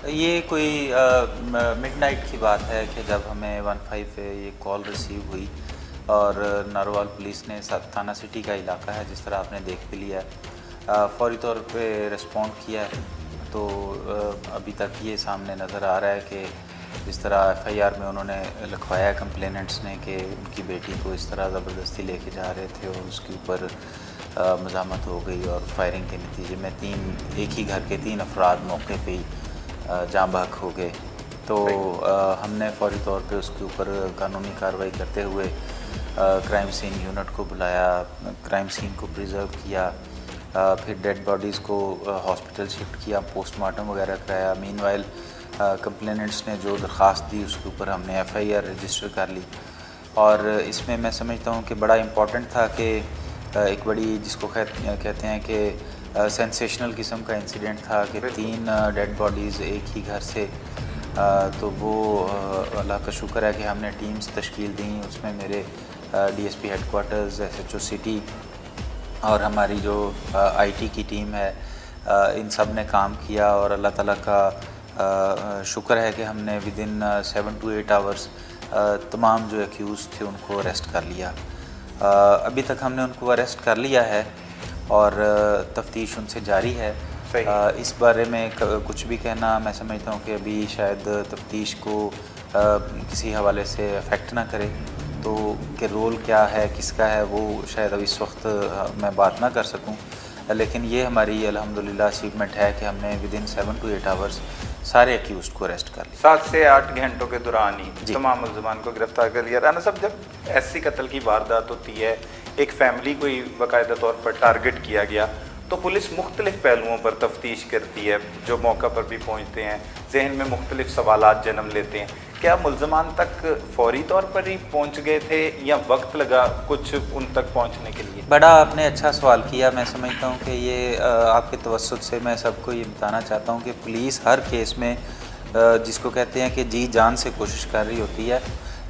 یہ کوئی mid night کی بات ہے کہ جب ہمیں 15 پہ یہ کال ریسیو ہوئی اور ناروال پولیس نے تھانہ سٹی کا علاقہ ہے جس طرح آپ نے دیکھ بھی لیا ہے، فوری طور پہ رسپونڈ کیا ہے۔ تو ابھی تک یہ سامنے نظر آ رہا ہے کہ جس طرح ایف آئی آر میں انہوں نے لکھوایا ہے کمپلیننٹس نے کہ ان کی بیٹی کو اس طرح زبردستی لے کے جا رہے تھے اور اس کے اوپر مزاحمت ہو گئی اور فائرنگ کے نتیجے میں ایک ہی گھر کے 3 افراد موقع پہ ہی جاں بحق ہو گئے۔ تو ہم نے فوری طور پہ اس کے اوپر قانونی کارروائی کرتے ہوئے کرائم سین یونٹ کو بلایا، کرائم سین کو پریزرو کیا، پھر ڈیڈ باڈیز کو ہاسپٹل شفٹ کیا، پوسٹ مارٹم وغیرہ کرایا۔ مین وائل کمپلیننٹس نے جو درخواست دی اس کے اوپر ہم نے ایف آئی آر رجسٹر کر لی، اور اس میں میں سمجھتا ہوں کہ بڑا امپورٹنٹ تھا کہ ایک بڑی جس کو کہتے ہیں کہ سینسیشنل قسم کا انسیڈنٹ تھا کہ 3 ڈیڈ باڈیز ایک ہی گھر سے، تو وہ اللہ کا شکر ہے کہ ہم نے ٹیمز تشکیل دیں، اس میں میرے D S P headquarters, S H O city اور ہماری جو آئی ٹی کی ٹیم ہے، ان سب نے کام کیا، اور اللہ تعالیٰ کا شکر ہے کہ ہم نے ودن 7 to 8 hours تمام جو ایکیوز تھے ان کو اریسٹ کر لیا۔ ابھی تک ہم نے ان کو اریسٹ کر لیا ہے اور تفتیش ان سے جاری ہے۔ اس بارے میں کچھ بھی کہنا میں سمجھتا ہوں کہ ابھی شاید تفتیش کو کسی حوالے سے افیکٹ نہ کرے، تو کہ رول کیا ہے، کس کا ہے، وہ شاید اب اس وقت میں بات نہ کر سکوں، لیکن یہ ہماری الحمدللہ اچیومنٹ ہے کہ ہم نے ودن 7 to 8 hours سارے ایکیوزڈ کو اریسٹ کر لیا۔ 7 سے 8 گھنٹوں کے دوران ہی تمام ملزمان کو گرفتار کر لیا۔ رانا صاحب، جب ایسی قتل کی واردات ہوتی ہے، ایک فیملی کو ہی باقاعدہ طور پر ٹارگٹ کیا گیا، تو پولیس مختلف پہلوؤں پر تفتیش کرتی ہے، جو موقع پر بھی پہنچتے ہیں، ذہن میں مختلف سوالات جنم لیتے ہیں۔ کیا ملزمان تک فوری طور پر ہی پہنچ گئے تھے یا وقت لگا کچھ ان تک پہنچنے کے لیے؟ بڑا آپ نے اچھا سوال کیا۔ میں سمجھتا ہوں کہ یہ آپ کے توسط سے میں سب کو یہ بتانا چاہتا ہوں کہ پولیس ہر کیس میں جس کو کہتے ہیں کہ جی جان سے کوشش کر رہی ہوتی ہے،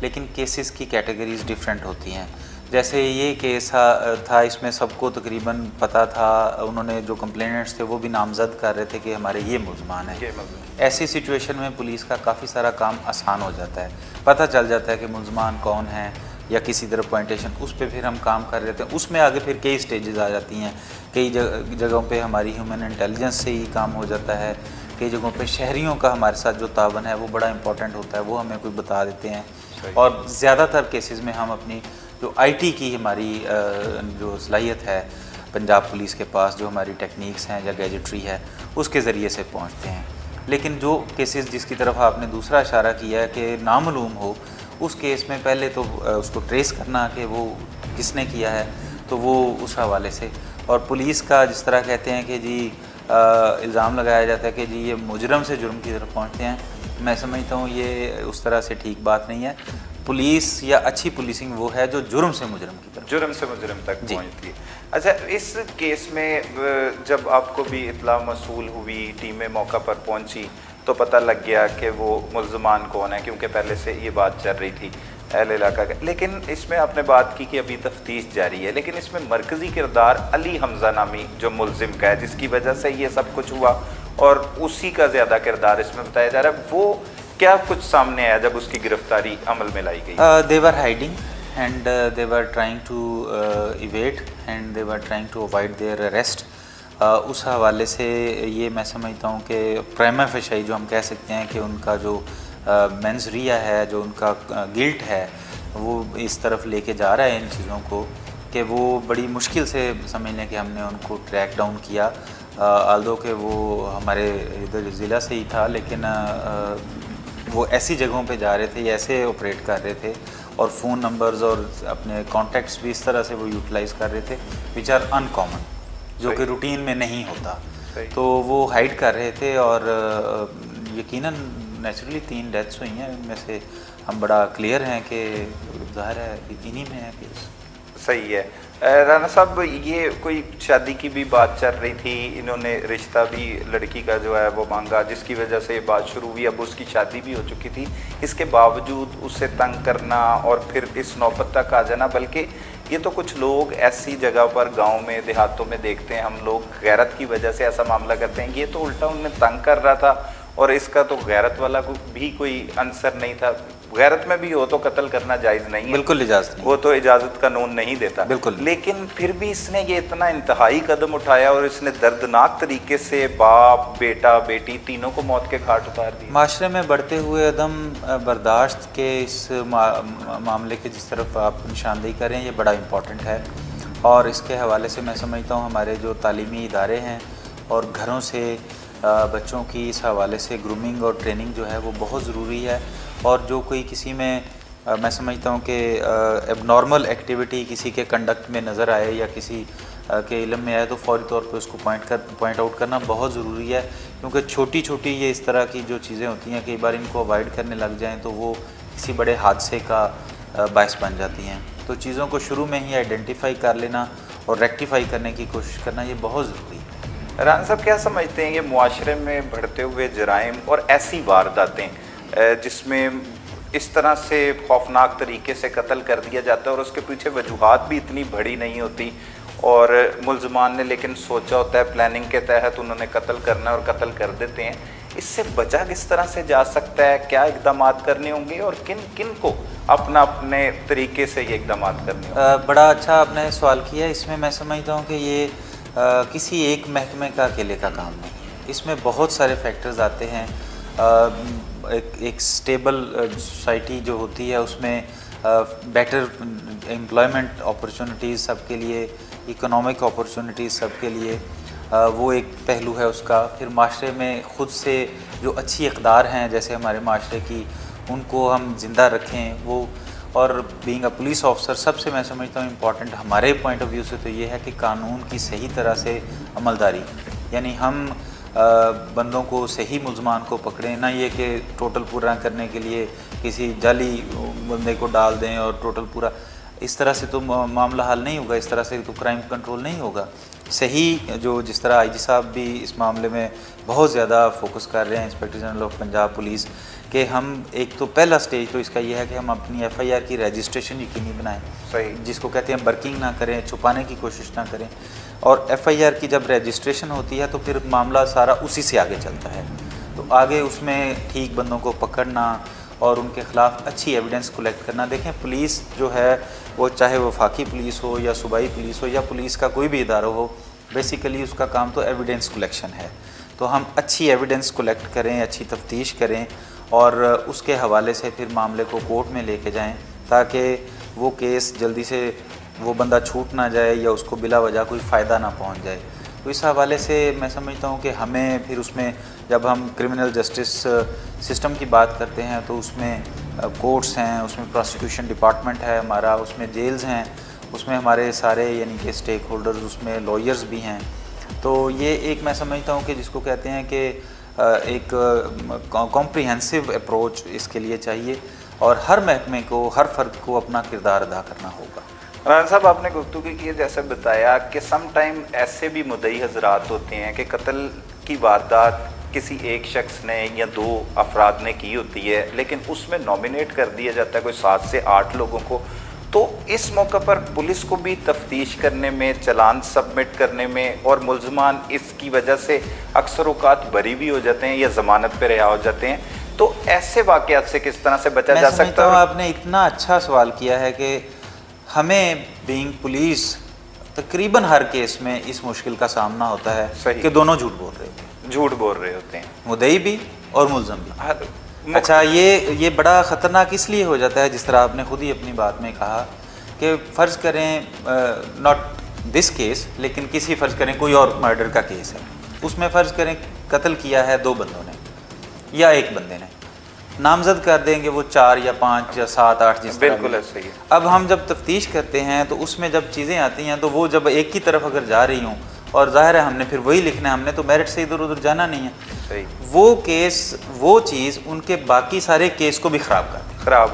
لیکن کیسز کی کیٹیگریز ڈیفرنٹ ہوتی ہیں۔ جیسے یہ کیس تھا، اس میں سب کو تقریباً پتہ تھا، انہوں نے جو کمپلیننٹس تھے وہ بھی نامزد کر رہے تھے کہ ہمارے یہ ملزمان ہیں۔ ایسی سچویشن میں پولیس کا کافی سارا کام آسان ہو جاتا ہے، پتہ چل جاتا ہے کہ ملزمان کون ہیں یا کسی طرح پوائنٹیشن، اس پہ پھر ہم کام کر رہے ہیں۔ اس میں آگے پھر کئی سٹیجز آ جاتی ہیں، کئی جگہوں پہ ہماری ہیومن انٹیلیجنس سے ہی کام ہو جاتا ہے، کئی جگہوں پہ شہریوں کا ہمارے ساتھ جو تعاون ہے وہ بڑا امپورٹنٹ ہوتا ہے، وہ ہمیں کوئی بتا دیتے ہیں، اور زیادہ تر کیسز میں ہم اپنی جو آئی ٹی کی ہماری جو صلاحیت ہے پنجاب پولیس کے پاس، جو ہماری ٹیکنیکس ہیں یا گیجٹری ہے، اس کے ذریعے سے پہنچتے ہیں۔ لیکن جو کیسز جس کی طرف آپ نے دوسرا اشارہ کیا ہے کہ نامعلوم ہو، اس کیس میں پہلے تو اس کو ٹریس کرنا کہ وہ کس نے کیا ہے، تو وہ اس حوالے سے، اور پولیس کا جس طرح کہتے ہیں کہ جی الزام لگایا جاتا ہے کہ جی یہ مجرم سے جرم کی طرف پہنچتے ہیں، میں سمجھتا ہوں یہ اس طرح سے ٹھیک بات نہیں ہے۔ پولیس یا اچھی پولیسنگ وہ ہے جو جرم سے مجرم کی طرف، جرم سے مجرم تک پہنچتی ہے۔ اچھا، اس کیس میں جب آپ کو بھی اطلاع موصول ہوئی، ٹیمیں موقع پر پہنچی، تو پتہ لگ گیا کہ وہ ملزمان کون ہیں، کیونکہ پہلے سے یہ بات چل رہی تھی اہل علاقہ کا۔ لیکن اس میں آپ نے بات کی کہ ابھی تفتیش جاری ہے، لیکن اس میں مرکزی کردار علی حمزہ نامی جو ملزم کا ہے، جس کی وجہ سے یہ سب کچھ ہوا، اور اسی کا زیادہ کردار اس میں بتایا جا رہا ہے، وہ کیا کچھ سامنے آیا جب اس کی گرفتاری عمل میں لائی گئی؟ they were hiding and they were trying to evade and they were trying to avoid their arrest۔ اس حوالے سے یہ میں سمجھتا ہوں کہ پرائما فیشی جو ہم کہہ سکتے ہیں کہ ان کا جو مینزریا ہے، جو ان کا گلٹ ہے، وہ اس طرف لے کے جا رہا ہے ان چیزوں کو، کہ وہ بڑی مشکل سے سمجھ لیں کہ ہم نے ان کو ٹریک ڈاؤن کیا، آلدو کہ وہ ہمارے ادھر ضلع سے ہی تھا، لیکن وہ ایسی جگہوں پہ جا رہے تھے یا ایسے آپریٹ کر رہے تھے، اور فون نمبرز اور اپنے کانٹیکٹس بھی اس طرح سے وہ یوٹیلائز کر رہے تھے وچ آر ان کامن، جو کہ روٹین میں نہیں ہوتا، تو وہ ہائڈ کر رہے تھے، اور یقیناً نیچرلی 3 ڈیتھس ہوئی ہیں، ان میں سے ہم بڑا کلیئر ہیں کہ ظاہر ہے انہی میں ہے کیس۔ صحیح ہے۔ رانا صاحب، یہ کوئی شادی کی بھی بات چل رہی تھی، انہوں نے رشتہ بھی لڑکی کا جو ہے وہ مانگا، جس کی وجہ سے یہ بات شروع ہوئی، اب اس کی شادی بھی ہو چکی تھی، اس کے باوجود اسے تنگ کرنا اور پھر اس نوبت تک آ جانا، بلکہ یہ تو کچھ لوگ ایسی جگہ پر گاؤں میں دیہاتوں میں دیکھتے ہیں، ہم لوگ غیرت کی وجہ سے ایسا معاملہ کرتے ہیں، یہ تو الٹا ان میں تنگ کر رہا تھا، اور اس کا تو غیرت والا بھی کوئی عنصر نہیں تھا. غیرت میں بھی ہو تو قتل کرنا جائز نہیں ہے, بالکل اجازت نہیں, وہ تو اجازت قانون نہیں دیتا. بالکل. لیکن پھر بھی اس نے یہ اتنا انتہائی قدم اٹھایا اور اس نے دردناک طریقے سے باپ بیٹا بیٹی تینوں کو موت کے گھاٹ اتار دیا. معاشرے میں بڑھتے ہوئے عدم برداشت کے اس معاملے کے جس طرف آپ نشاندہی کریں, یہ بڑا امپورٹنٹ ہے. اور اس کے حوالے سے میں سمجھتا ہوں ہمارے جو تعلیمی ادارے ہیں اور گھروں سے بچوں کی اس حوالے سے گرومنگ اور ٹریننگ جو ہے وہ بہت ضروری ہے. اور جو کوئی کسی میں سمجھتا ہوں کہ اب نارمل ایکٹیویٹی کسی کے کنڈکٹ میں نظر آئے یا کسی کے علم میں آئے تو فوری طور پہ اس کو پوائنٹ آؤٹ کرنا بہت ضروری ہے, کیونکہ چھوٹی چھوٹی یہ اس طرح کی جو چیزیں ہوتی ہیں کئی بار ان کو اوائڈ کرنے لگ جائیں تو وہ کسی بڑے حادثے کا باعث بن جاتی ہیں. تو چیزوں کو شروع میں ہی آئیڈینٹیفائی کر لینا اور ریکٹیفائی کرنے کی کوشش کرنا یہ بہت ضروری ہے. رانا صاحب کیا سمجھتے ہیں یہ معاشرے میں بڑھتے ہوئے جرائم اور ایسی وارداتیں جس میں اس طرح سے خوفناک طریقے سے قتل کر دیا جاتا ہے اور اس کے پیچھے وجوہات بھی اتنی بڑی نہیں ہوتی اور ملزمان نے لیکن سوچا ہوتا ہے پلاننگ کے تحت انہوں نے قتل کرنا ہے اور قتل کر دیتے ہیں, اس سے بچا کس طرح سے جا سکتا ہے؟ کیا اقدامات کرنے ہوں گے اور کن کن کو اپنے طریقے سے یہ اقدامات کرنے ہوں گے؟ بڑا اچھا آپ نے سوال کیا. اس میں سمجھتا ہوں کہ یہ کسی ایک محکمے کا اکیلے کا کام نہیں ہے, اس میں بہت سارے فیکٹرز آتے ہیں. ایک سٹیبل سوسائٹی جو ہوتی ہے اس میں بیٹر امپلائمنٹ اپرچونٹیز سب کے لیے, اکنامک اپرچونٹیز سب کے لیے, وہ ایک پہلو ہے اس کا. پھر معاشرے میں خود سے جو اچھی اقدار ہیں جیسے ہمارے معاشرے کی, ان کو ہم زندہ رکھیں وہ. اور بینگ اے پولیس آفیسر سب سے میں سمجھتا ہوں امپورٹنٹ ہمارے پوائنٹ آف ویو سے تو یہ ہے کہ قانون کی صحیح طرح سے عملداری, یعنی ہم بندوں کو صحیح ملزمان کو پکڑیں, نہ یہ کہ ٹوٹل پورا کرنے کے لیے کسی جعلی بندے کو ڈال دیں اور ٹوٹل پورا. اس طرح سے تو معاملہ حل نہیں ہوگا, اس طرح سے تو کرائم کنٹرول نہیں ہوگا. صحیح جو جس طرح آئی جی صاحب بھی اس معاملے میں بہت زیادہ فوکس کر رہے ہیں, inspector general of Punjab police, کہ ہم ایک تو پہلا سٹیج تو اس کا یہ ہے کہ ہم اپنی ایف آئی آر کی رجسٹریشن یقینی بنائیں, صحیح, جس کو کہتے ہیں برکنگ نہ کریں, چھپانے کی کوشش نہ کریں. اور ایف آئی آر کی جب رجسٹریشن ہوتی ہے تو پھر معاملہ سارا اسی سے آگے چلتا ہے. تو آگے اس میں ٹھیک بندوں کو پکڑنا اور ان کے خلاف اچھی ایویڈنس کلیکٹ کرنا. دیکھیں پولیس جو ہے وہ چاہے وفاقی پولیس ہو یا صوبائی پولیس ہو یا پولیس کا کوئی بھی ادارہ ہو, بیسیکلی اس کا کام تو ایویڈنس کلیکشن ہے. تو ہم اچھی ایویڈنس کلیکٹ کریں, اچھی تفتیش کریں اور اس کے حوالے سے پھر معاملے کو کورٹ میں لے کے جائیں تاکہ وہ کیس جلدی سے وہ بندہ چھوٹ نہ جائے یا اس کو بلا وجہ کوئی فائدہ نہ پہنچ جائے. تو اس حوالے سے میں سمجھتا ہوں کہ ہمیں پھر اس میں جب ہم کرمنل جسٹس سسٹم کی بات کرتے ہیں تو اس میں کورٹس ہیں, اس میں پروسیکیوشن ڈپارٹمنٹ ہے ہمارا, اس میں جیلز ہیں, اس میں ہمارے سارے یعنی کہ اسٹیک ہولڈرز, اس میں لائرز بھی ہیں. تو یہ ایک میں سمجھتا ہوں کہ جس کو کہتے ہیں کہ ایک کمپریہنسو اپروچ اس کے لیے چاہیے اور ہر محکمے کو, ہر فرد کو اپنا کردار ادا کرنا ہوگا. رانا صاحب آپ نے گفتگو کی جیسے بتایا کہ سم ٹائم ایسے بھی مدعی حضرات ہوتے ہیں کہ قتل کی واردات کسی ایک شخص نے یا 2 افراد نے کی ہوتی ہے لیکن اس میں نامینیٹ کر دیا جاتا ہے کوئی 7 سے 8 لوگوں کو. تو اس موقع پر پولیس کو بھی تفتیش کرنے میں, چلان سبمٹ کرنے میں اور ملزمان اس کی وجہ سے اکثر اوقات بری بھی ہو جاتے ہیں یا ضمانت پہ رہا ہو جاتے ہیں. تو ایسے واقعات سے کس طرح سے بچا جا سکتا ہے؟ آپ نے اتنا اچھا سوال کیا ہے کہ ہمیں بینگ پولیس تقریباً ہر کیس میں اس مشکل کا سامنا ہوتا ہے کہ دونوں جھوٹ بول رہے ہوتے ہیں, مدعی بھی اور ملزم بھی. اچھا یہ بڑا خطرناک اس لیے ہو جاتا ہے جس طرح آپ نے خود ہی اپنی بات میں کہا کہ فرض کریں ناٹ دس کیس لیکن کسی فرض کریں کوئی اور مرڈر کا کیس ہے, اس میں فرض کریں قتل کیا ہے 2 بندوں نے یا 1 بندے نے, نامزد کر دیں گے وہ 4 یا 5 یا 7 8 جس طرح. بالکل ایسا ہی ہے. اب ہم جب تفتیش کرتے ہیں تو اس میں جب چیزیں آتی ہیں تو وہ جب ایک کی طرف اگر جا رہی ہوں اور ظاہر ہے ہم نے پھر وہی لکھنا ہے, ہم نے تو میرٹ سے ادھر ادھر جانا نہیں ہے. صحیح. وہ کیس وہ چیز ان کے باقی سارے کیس کو بھی خراب کر دے.